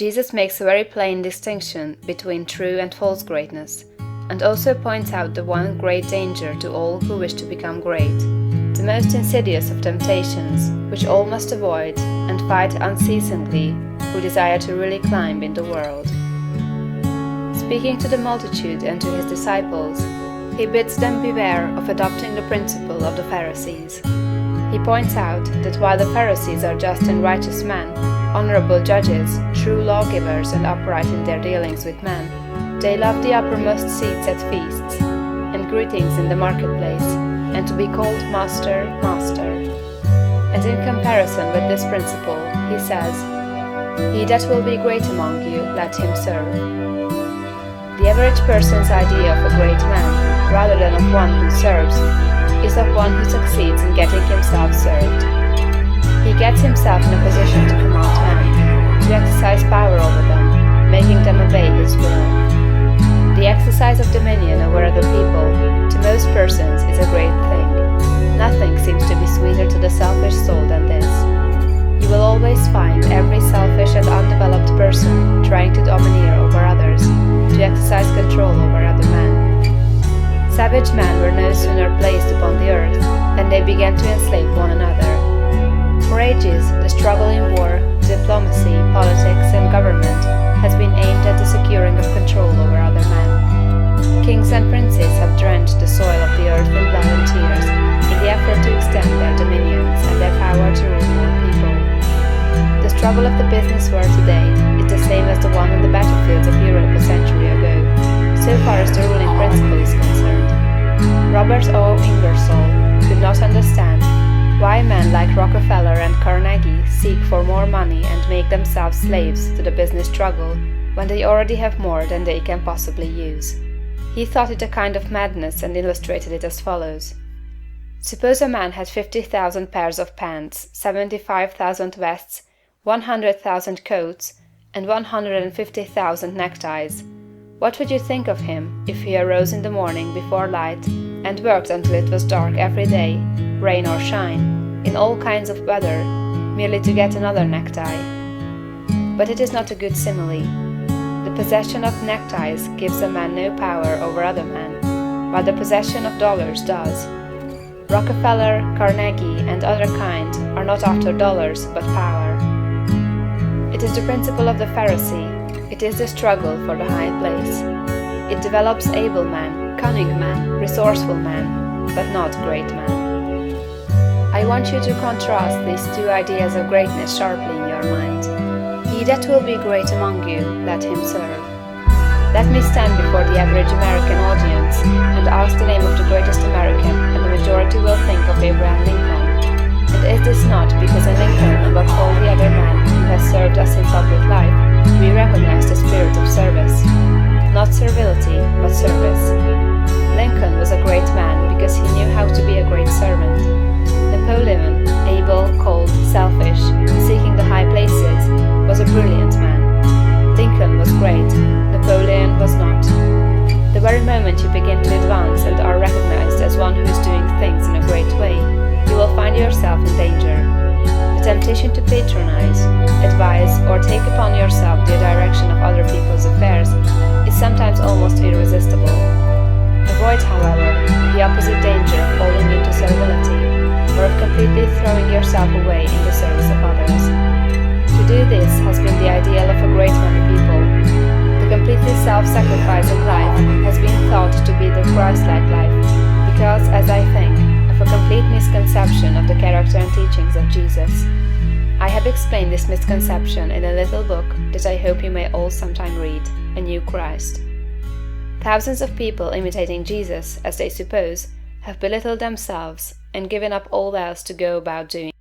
Jesus makes a very plain distinction between true and false greatness, and also points out the one great danger to all who wish to become great, the most insidious of temptations, which all must avoid and fight unceasingly who desire to really climb in the world. Speaking to the multitude and to his disciples, he bids them beware of adopting the principle of the Pharisees. He points out that while the Pharisees are just and righteous men, honorable judges, true lawgivers, and upright in their dealings with men, they love the uppermost seats at feasts, and greetings in the marketplace, and to be called Master, Master. And in comparison with this principle, he says, "He that will be great among you, let him serve." The average person's idea of a great man, rather than of one who serves, is of one who succeeds in getting himself served. He gets himself in a position to command men, to exercise power over them, making them obey his will. The exercise of dominion over other people, to most persons, is a great thing. Nothing seems to be sweeter to the selfish soul than this. You will always find every selfish and undeveloped person trying to domineer over others, to exercise control over other men. Savage men were no sooner placed upon the earth than they began to enslave one another. For ages, the struggle in war, diplomacy, politics, and government has been aimed at the securing of control over other men. Kings and princes have drenched the soil of the earth in blood and tears in the effort to extend their dominions and their power to rule more people. The struggle of the business world today is the same as the one on the battlefields of Europe a century ago, so far as the ruling principle is concerned. Robert O. Ingersoll could not understand why men like Rockefeller and Carnegie seek for more money and make themselves slaves to the business struggle when they already have more than they can possibly use. He thought it a kind of madness and illustrated it as follows. Suppose a man had 50,000 pairs of pants, 75,000 vests, 100,000 coats, and 150,000 neckties. What would you think of him if he arose in the morning before light and worked until it was dark every day, rain or shine, in all kinds of weather, merely to get another necktie? But it is not a good simile. The possession of neckties gives a man no power over other men, while the possession of dollars does. Rockefeller, Carnegie, and other kind are not after dollars but power. It is the principle of the Pharisee. It is the struggle for the high place. It develops able men, cunning men, resourceful men, but not great men. I want you to contrast these two ideas of greatness sharply in your mind. He that will be great among you, let him serve. Let me stand before the average American audience and ask the name of the greatest American, and the majority will think of Abraham Lincoln. And is this not because in Lincoln, above all the other men who has served us in public life, we recognize the spirit of service? Not servility, but service. Lincoln was a great man because he knew how to be a great servant. Napoleon, able, cold, selfish, seeking the high places, was a brilliant man. Lincoln was great, Napoleon was not. The very moment you begin to advance and are recognized as one who is doing things in a great way, you will find yourself in danger. The temptation to patronize, advise, or take upon yourself the direction of other people's affairs is sometimes almost irresistible. Avoid, however, the opposite danger of falling into servility, or of completely throwing yourself away in the service of others. To do this has been the ideal of a great many people. The completely self-sacrificing life has been thought to be the Christ-like life, because, as I think, of a complete misconception of the character and teachings of Jesus. I have explained this misconception in a little book that I hope you may all sometime read, A New Christ. Thousands of people imitating Jesus, as they suppose, have belittled themselves and given up all else to go about doing